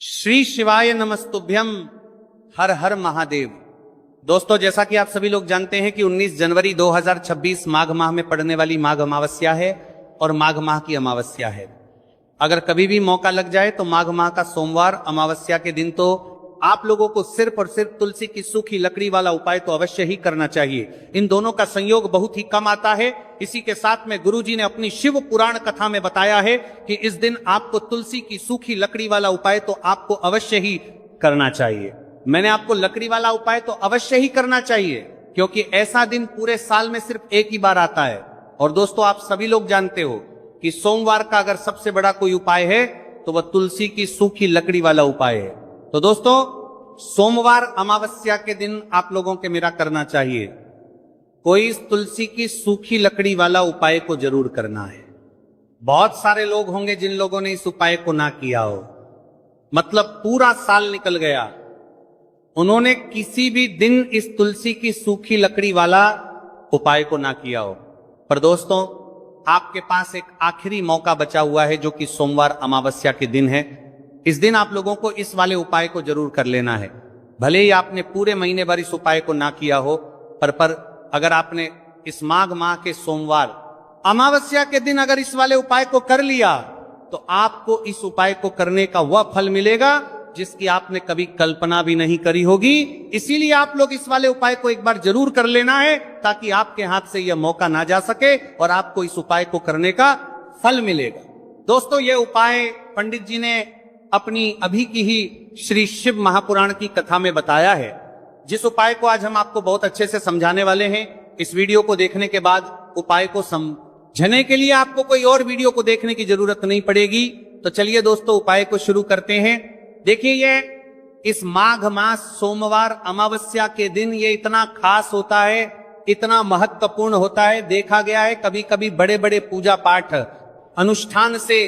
श्री शिवाय नमस्तुभ्यम। हर हर महादेव। दोस्तों, जैसा कि आप सभी लोग जानते हैं कि 19 जनवरी 2026 माघ माह में पड़ने वाली माघ अमावस्या है और माघ माह की अमावस्या है। अगर कभी भी मौका लग जाए तो माघ माह का सोमवार अमावस्या के दिन तो आप लोगों को सिर्फ और सिर्फ तुलसी की सूखी लकड़ी वाला उपाय तो अवश्य ही करना चाहिए। इन दोनों का संयोग बहुत ही कम आता है। इसी के साथ में गुरुजी ने अपनी शिव पुराण कथा में बताया है कि इस दिन आपको तुलसी की सूखी लकड़ी वाला उपाय तो आपको अवश्य ही करना चाहिए। मैंने आपको लकड़ी वाला उपाय तो अवश्य ही करना चाहिए क्योंकि ऐसा दिन पूरे साल में सिर्फ एक ही बार आता है। और दोस्तों, आप सभी लोग जानते हो कि सोमवार का अगर सबसे बड़ा कोई उपाय है तो वह तुलसी की सूखी लकड़ी वाला उपाय है। तो दोस्तों, सोमवार अमावस्या के दिन आप लोगों के मेरा करना चाहिए, कोई इस तुलसी की सूखी लकड़ी वाला उपाय को जरूर करना है। बहुत सारे लोग होंगे जिन लोगों ने इस उपाय को ना किया हो, मतलब पूरा साल निकल गया, उन्होंने किसी भी दिन इस तुलसी की सूखी लकड़ी वाला उपाय को ना किया हो। पर दोस्तों, आपके पास एक आखिरी मौका बचा हुआ है जो कि सोमवार अमावस्या के दिन है। इस दिन आप लोगों को इस वाले उपाय को जरूर कर लेना है। भले ही आपने पूरे महीने भर इस उपाय को ना किया हो, पर अगर आपने इस माघ माह के सोमवार अमावस्या के दिन अगर इस वाले उपाय को कर लिया तो आपको इस उपाय को करने का वह फल मिलेगा जिसकी आपने कभी कल्पना भी नहीं करी होगी। इसीलिए आप लोग इस वाले उपाय को एक बार जरूर कर लेना है ताकि आपके हाथ से यह मौका ना जा सके और आपको इस उपाय को करने का फल मिलेगा। दोस्तों, यह उपाय पंडित जी ने अपनी अभी की ही श्री शिव महापुराण की कथा में बताया है, जिस उपाय को आज हम आपको बहुत अच्छे से समझाने वाले हैं। इस वीडियो को देखने के बाद उपाय को समझने के लिए आपको कोई और वीडियो को देखने की जरूरत नहीं पड़ेगी। तो चलिए दोस्तों, उपाय को शुरू करते हैं। देखिए, ये इस माघ मास सोमवार अमावस्या के दिन ये इतना खास होता है, इतना महत्वपूर्ण होता है। देखा गया है कभी कभी बड़े बड़े पूजा पाठ अनुष्ठान से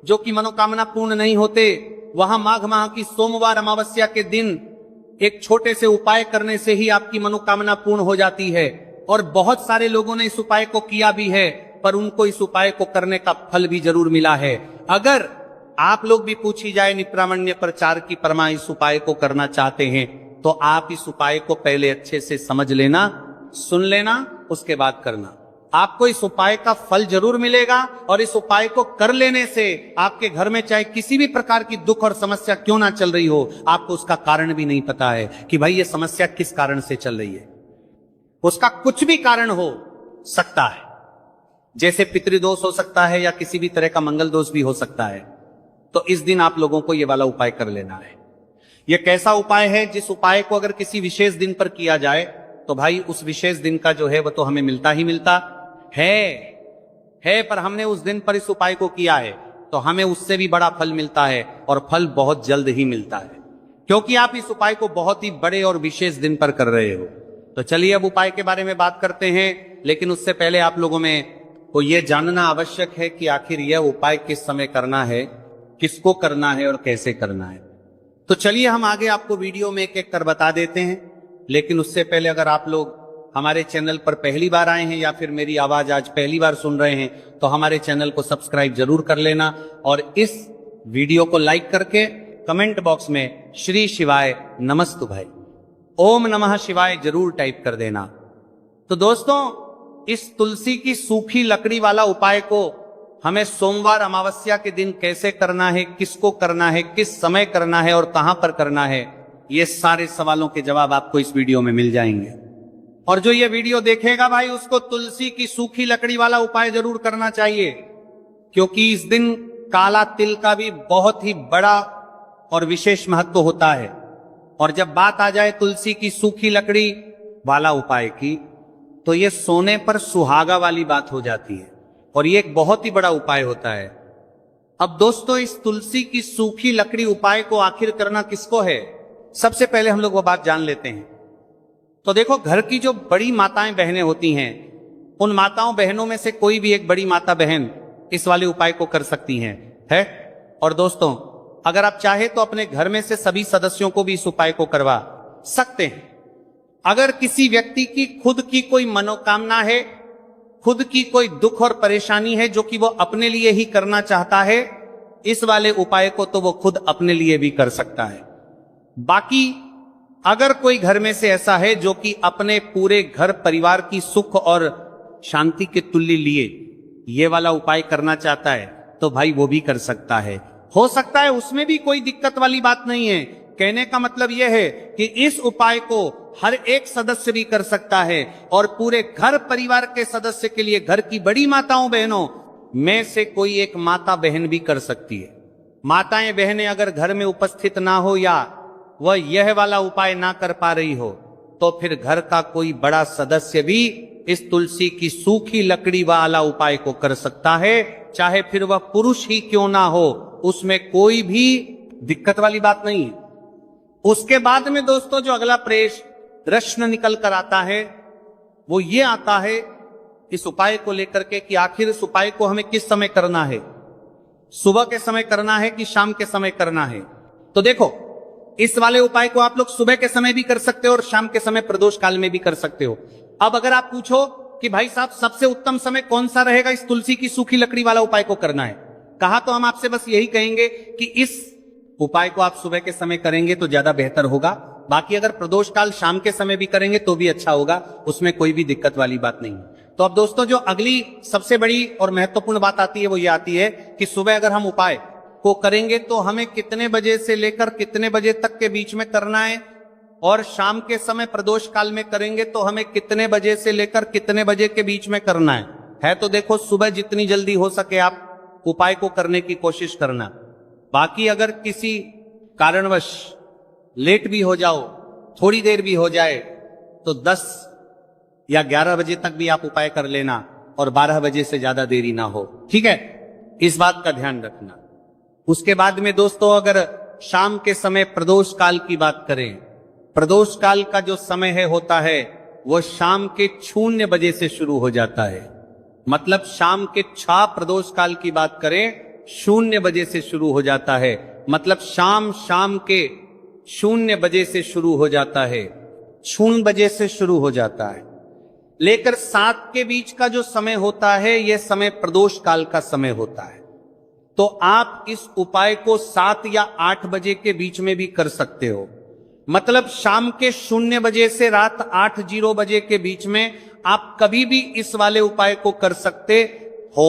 जो कि मनोकामना पूर्ण नहीं होते, वहां माघ माह की सोमवार अमावस्या के दिन एक छोटे से उपाय करने से ही आपकी मनोकामना पूर्ण हो जाती है। और बहुत सारे लोगों ने इस उपाय को किया भी है, पर उनको इस उपाय को करने का फल भी जरूर मिला है। अगर आप लोग भी पूछी जाए निप्रामण्य प्रचार की परमा इस उपाय को करना चाहते हैं तो आप इस उपाय को पहले अच्छे से समझ लेना, सुन लेना, उसके बाद करना। आपको इस उपाय का फल जरूर मिलेगा और इस उपाय को कर लेने से आपके घर में चाहे किसी भी प्रकार की दुख और समस्या क्यों ना चल रही हो, आपको उसका कारण भी नहीं पता है कि भाई ये समस्या किस कारण से चल रही है। उसका कुछ भी कारण हो सकता है, जैसे पितृदोष हो सकता है या किसी भी तरह का मंगल दोष भी हो सकता है। तो इस दिन आप लोगों को ये वाला उपाय कर लेना है। यह कैसा उपाय है जिस उपाय को अगर किसी विशेष दिन पर किया जाए तो भाई उस विशेष दिन का जो है वह तो हमें मिलता ही मिलता है। पर हमने उस दिन पर इस उपाय को किया है तो हमें उससे भी बड़ा फल मिलता है और फल बहुत जल्द ही मिलता है क्योंकि आप इस उपाय को बहुत ही बड़े और विशेष दिन पर कर रहे हो। तो चलिए अब उपाय के बारे में बात करते हैं, लेकिन उससे पहले आप लोगों में को यह जानना आवश्यक है कि आखिर यह उपाय किस समय करना है, किसको करना है और कैसे करना है। तो चलिए हम आगे आपको वीडियो में एक एक कर बता देते हैं। लेकिन उससे पहले अगर आप लोग हमारे चैनल पर पहली बार आए हैं या फिर मेरी आवाज आज पहली बार सुन रहे हैं तो हमारे चैनल को सब्सक्राइब जरूर कर लेना और इस वीडियो को लाइक करके कमेंट बॉक्स में श्री शिवाय नमस्तुभ्यं ओम नमः शिवाय जरूर टाइप कर देना। तो दोस्तों, इस तुलसी की सूखी लकड़ी वाला उपाय को हमें सोमवार अमावस्या के दिन कैसे करना है, किसको करना है, किस समय करना है और कहां पर करना है, ये सारे सवालों के जवाब आपको इस वीडियो में मिल जाएंगे। और जो ये वीडियो देखेगा भाई उसको तुलसी की सूखी लकड़ी वाला उपाय जरूर करना चाहिए क्योंकि इस दिन काला तिल का भी बहुत ही बड़ा और विशेष महत्व होता है। और जब बात आ जाए तुलसी की सूखी लकड़ी वाला उपाय की तो ये सोने पर सुहागा वाली बात हो जाती है और ये एक बहुत ही बड़ा उपाय होता है। अब दोस्तों, इस तुलसी की सूखी लकड़ी उपाय को आखिर करना किसको है, सबसे पहले हम लोग वो बात जान लेते हैं। तो देखो, घर की जो बड़ी माताएं बहनें होती हैं, उन माताओं बहनों में से कोई भी एक बड़ी माता बहन इस वाले उपाय को कर सकती हैं, है। और दोस्तों, अगर आप चाहे तो अपने घर में से सभी सदस्यों को भी इस उपाय को करवा सकते हैं। अगर किसी व्यक्ति की खुद की कोई मनोकामना है, खुद की कोई दुख और परेशानी है जो कि वो अपने लिए ही करना चाहता है, इस वाले उपाय को तो वो खुद अपने लिए भी कर सकता है। बाकी अगर कोई घर में से ऐसा है जो कि अपने पूरे घर परिवार की सुख और शांति के तुल्य लिए ये वाला उपाय करना चाहता है तो भाई वो भी कर सकता है। हो सकता है उसमें भी कोई दिक्कत वाली बात नहीं है। कहने का मतलब यह है कि इस उपाय को हर एक सदस्य भी कर सकता है और पूरे घर परिवार के सदस्य के लिए घर की बड़ी माताओं बहनों में से कोई एक माता बहन भी कर सकती है। माताएं बहनें अगर घर में उपस्थित ना हो या वह यह वाला उपाय ना कर पा रही हो तो फिर घर का कोई बड़ा सदस्य भी इस तुलसी की सूखी लकड़ी वाला उपाय को कर सकता है, चाहे फिर वह पुरुष ही क्यों ना हो, उसमें कोई भी दिक्कत वाली बात नहीं है। उसके बाद में दोस्तों जो अगला प्रश्न निकल कर आता है वो ये आता है इस उपाय को लेकर के कि आखिर इस उपाय को हमें किस समय करना है, सुबह के समय करना है कि शाम के समय करना है। तो देखो इस वाले उपाय को आप लोग सुबह के समय भी कर सकते हो और शाम के समय प्रदोष काल में भी कर सकते हो। अब अगर आप पूछो कि भाई साहब सबसे उत्तम समय कौन सा रहेगा इस तुलसी की सूखी लकड़ी वाला उपाय को करना है, कहा तो हम आपसे बस यही कहेंगे कि इस उपाय को आप सुबह के समय करेंगे तो ज्यादा बेहतर होगा। बाकी अगर प्रदोष काल शाम के समय भी करेंगे तो भी अच्छा होगा, उसमें कोई भी दिक्कत वाली बात नहीं है। तो अब दोस्तों जो अगली सबसे बड़ी और महत्वपूर्ण बात आती है वो ये आती है कि सुबह अगर हम उपाय को करेंगे तो हमें कितने बजे से लेकर कितने बजे तक के बीच में करना है, और शाम के समय प्रदोष काल में करेंगे तो हमें कितने बजे से लेकर कितने बजे के बीच में करना है। तो देखो सुबह जितनी जल्दी हो सके आप उपाय को करने की कोशिश करना। बाकी अगर किसी कारणवश लेट भी हो जाओ, थोड़ी देर भी हो जाए तो 10 या 11 बजे तक भी आप उपाय कर लेना और 12 बजे से ज्यादा देरी ना हो, ठीक है, इस बात का ध्यान रखना। उसके बाद में दोस्तों अगर शाम के समय प्रदोष काल की बात करें, प्रदोष काल का जो समय होता है वो शाम के 0 बजे से शुरू हो जाता है। मतलब शाम के 6 प्रदोष काल की बात करें 0 बजे से शुरू हो जाता है। मतलब शाम के 0 बजे से शुरू हो जाता है, 0 बजे से शुरू हो जाता है लेकर 7 के बीच का जो समय होता है यह समय प्रदोष काल का समय होता है। तो आप इस उपाय को 7 या 8 बजे के बीच में भी कर सकते हो। मतलब शाम के 0 बजे से रात 8:00 बजे के बीच में आप कभी भी इस वाले उपाय को कर सकते हो,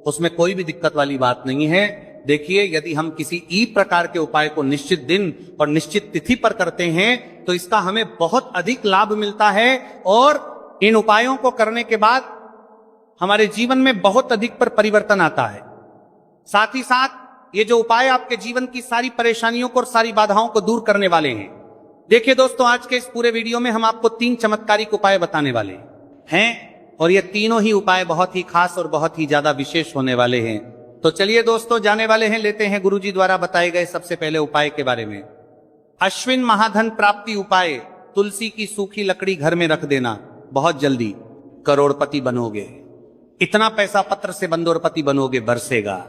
उसमें कोई भी दिक्कत वाली बात नहीं है। देखिए यदि हम किसी ई प्रकार के उपाय को निश्चित दिन और निश्चित तिथि पर करते हैं तो इसका हमें बहुत अधिक लाभ मिलता है और इन उपायों को करने के बाद हमारे जीवन में बहुत अधिक पर परिवर्तन आता है। साथ ही साथ ये जो उपाय आपके जीवन की सारी परेशानियों को और सारी बाधाओं को दूर करने वाले हैं। देखिए दोस्तों आज के इस पूरे वीडियो में हम आपको 3 चमत्कारिक उपाय बताने वाले हैं और ये तीनों ही उपाय बहुत ही खास और बहुत ही ज्यादा विशेष होने वाले हैं। तो चलिए दोस्तों जाने वाले हैं, लेते हैं गुरुजी द्वारा बताए गए सबसे पहले उपाय के बारे में। अश्विन महाधन प्राप्ति उपाय, तुलसी की सूखी लकड़ी घर में रख देना, बहुत जल्दी करोड़पति बनोगे। इतना पैसा पत्र से बंदोरपति बनोगे, बरसेगा।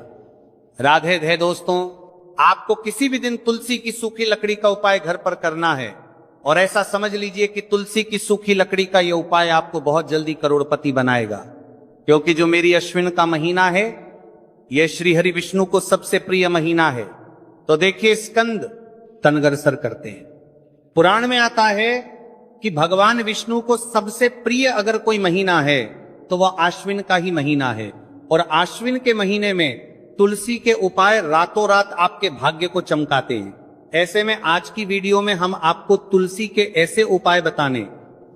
राधे धे दोस्तों, आपको किसी भी दिन तुलसी की सूखी लकड़ी का उपाय घर पर करना है और ऐसा समझ लीजिए कि तुलसी की सूखी लकड़ी का यह उपाय आपको बहुत जल्दी करोड़पति बनाएगा। क्योंकि जो मेरी अश्विन का महीना है यह श्री हरि विष्णु को सबसे प्रिय महीना है। तो देखिए स्कंद तनगरसर करते हैं। पुराण में आता है कि भगवान विष्णु को सबसे प्रिय अगर कोई महीना है तो वह आश्विन का ही महीना है और आश्विन के महीने में तुलसी के उपाय रातों रात आपके भाग्य को चमकाते हैं। ऐसे में आज की वीडियो में हम आपको तुलसी के ऐसे उपाय बताने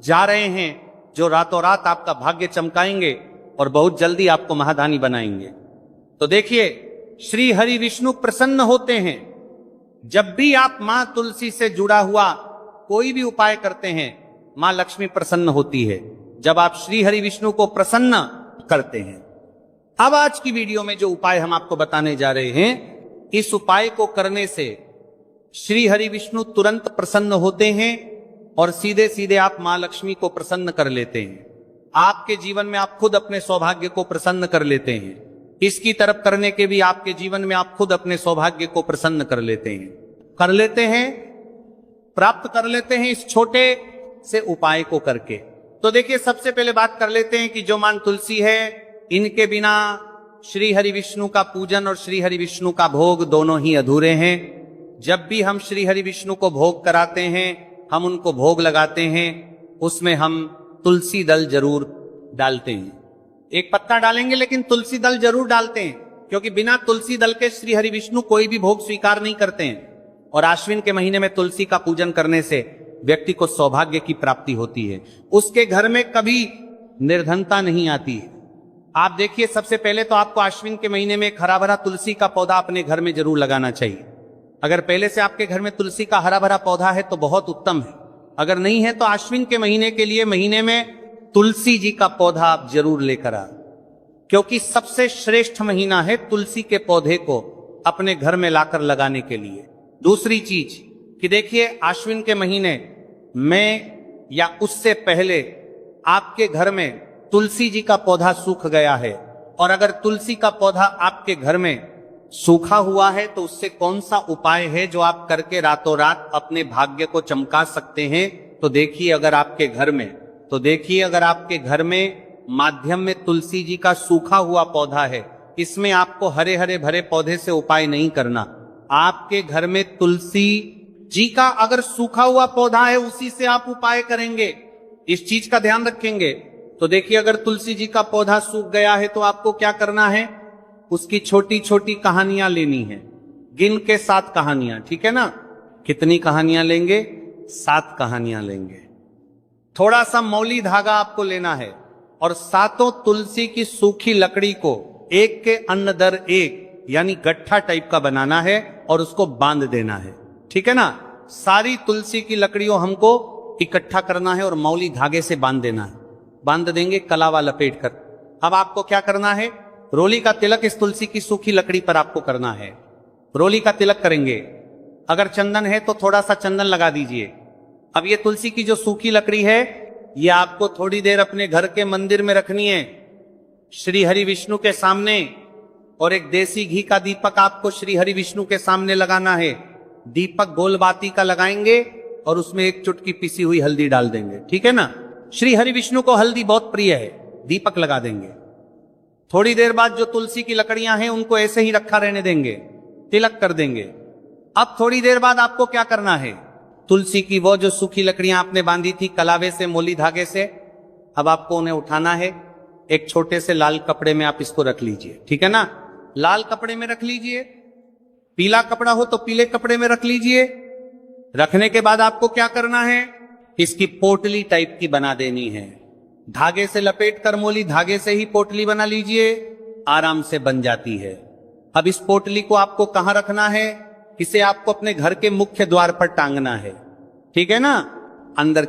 जा रहे हैं जो रातों रात आपका भाग्य चमकाएंगे और बहुत जल्दी आपको महादानी बनाएंगे। तो देखिए श्री हरि विष्णु प्रसन्न होते हैं जब भी आप मां तुलसी से जुड़ा हुआ कोई भी उपाय करते हैं। मां लक्ष्मी प्रसन्न होती है जब आप श्री हरि विष्णु को प्रसन्न करते हैं। अब आज की वीडियो में जो उपाय हम आपको बताने जा रहे हैं, इस उपाय को करने से श्री हरि विष्णु तुरंत प्रसन्न होते हैं और सीधे सीधे आप मां लक्ष्मी को प्रसन्न कर लेते हैं। आपके जीवन में आप खुद अपने सौभाग्य को प्रसन्न कर लेते हैं। इसकी तरफ करने के भी आपके जीवन में आप खुद अपने सौभाग्य को प्रसन्न कर लेते हैं, प्राप्त कर लेते हैं इस छोटे से उपाय को करके। तो देखिए सबसे पहले बात कर लेते हैं कि जो मां तुलसी है इनके बिना श्री हरि विष्णु का पूजन और श्री हरि विष्णु का भोग दोनों ही अधूरे हैं। जब भी हम श्री हरि विष्णु को भोग कराते हैं, हम उनको भोग लगाते हैं, उसमें हम तुलसी दल जरूर डालते हैं। एक पत्ता डालेंगे लेकिन तुलसी दल जरूर डालते हैं, क्योंकि बिना तुलसी दल के श्री हरि विष्णु कोई भी भोग स्वीकार नहीं करते हैं। और आश्विन के महीने में तुलसी का पूजन करने से व्यक्ति को सौभाग्य की प्राप्ति होती है। उसके घर में कभी निर्धनता नहीं आती है। आप देखिए, सबसे पहले तो आपको आश्विन के महीने में एक हरा भरा तुलसी का पौधा अपने घर में जरूर लगाना चाहिए। अगर पहले से आपके घर में तुलसी का हरा भरा पौधा है तो बहुत उत्तम है। अगर नहीं है तो आश्विन के महीने के लिए महीने में तुलसी जी का पौधा आप जरूर लेकर आ, क्योंकि सबसे श्रेष्ठ महीना है तुलसी के पौधे को अपने घर में लाकर लगाने के लिए। दूसरी चीज कि देखिए, आश्विन के महीने में या उससे पहले आपके घर में तुलसी जी का पौधा सूख गया है, और अगर तुलसी का पौधा आपके घर में सूखा हुआ है तो उससे कौन सा उपाय है जो आप करके रातों रात अपने भाग्य को चमका सकते हैं। तो देखिए, अगर आपके घर में माध्यम में तुलसी जी का सूखा हुआ पौधा है, इसमें आपको हरे हरे भरे पौधे से उपाय नहीं करना। आपके घर में तुलसी जी का अगर सूखा हुआ पौधा है, उसी से आप उपाय करेंगे। इस चीज का ध्यान रखेंगे। तो देखिए, अगर तुलसी जी का पौधा सूख गया है तो आपको क्या करना है, उसकी छोटी छोटी कहानियां लेनी है, गिन के 7 कहानियां, ठीक है ना। कितनी कहानियां लेंगे? 7 कहानियां लेंगे। थोड़ा सा मौली धागा आपको लेना है और 7 तुलसी की सूखी लकड़ी को एक के अन्न दर एक यानी गट्ठा टाइप का बनाना है और उसको बांध देना है, ठीक है ना। सारी तुलसी की लकड़ियों हमको इकट्ठा करना है और मौली धागे से बांध देना है। बांध देंगे कलावा लपेट कर। अब आपको क्या करना है, रोली का तिलक इस तुलसी की सूखी लकड़ी पर आपको करना है। रोली का तिलक करेंगे। अगर चंदन है तो थोड़ा सा चंदन लगा दीजिए। अब ये तुलसी की जो सूखी लकड़ी है, ये आपको थोड़ी देर अपने घर के मंदिर में रखनी है, श्री हरि विष्णु के सामने। और एक देसी घी का दीपक आपको श्री हरि विष्णु के सामने लगाना है। दीपक गोलबाती का लगाएंगे और उसमें एक चुटकी पिसी हुई हल्दी डाल देंगे, ठीक है ना। श्री हरि विष्णु को हल्दी बहुत प्रिय है। दीपक लगा देंगे। थोड़ी देर बाद जो तुलसी की लकड़ियां हैं उनको ऐसे ही रखा रहने देंगे, तिलक कर देंगे। अब थोड़ी देर बाद आपको क्या करना है, तुलसी की वो जो सूखी लकड़ियां आपने बांधी थी कलावे से, मोली धागे से, अब आपको उन्हें उठाना है। एक छोटे से लाल कपड़े में आप इसको रख लीजिए, ठीक है ना। लाल कपड़े में रख लीजिए, पीला कपड़ा हो तो पीले कपड़े में रख लीजिए। रखने के बाद आपको क्या करना है, इसकी पोटली टाइप की बना देनी है। धागे से लपेट कर मोली धागे से ही पोटली बना लीजिए, आराम से बन जाती है। अब इस पोटली को आपको कहां रखना है, इसे आपको अपने घर के मुख्य द्वार पर टांगना है, ठीक है ना। अंदर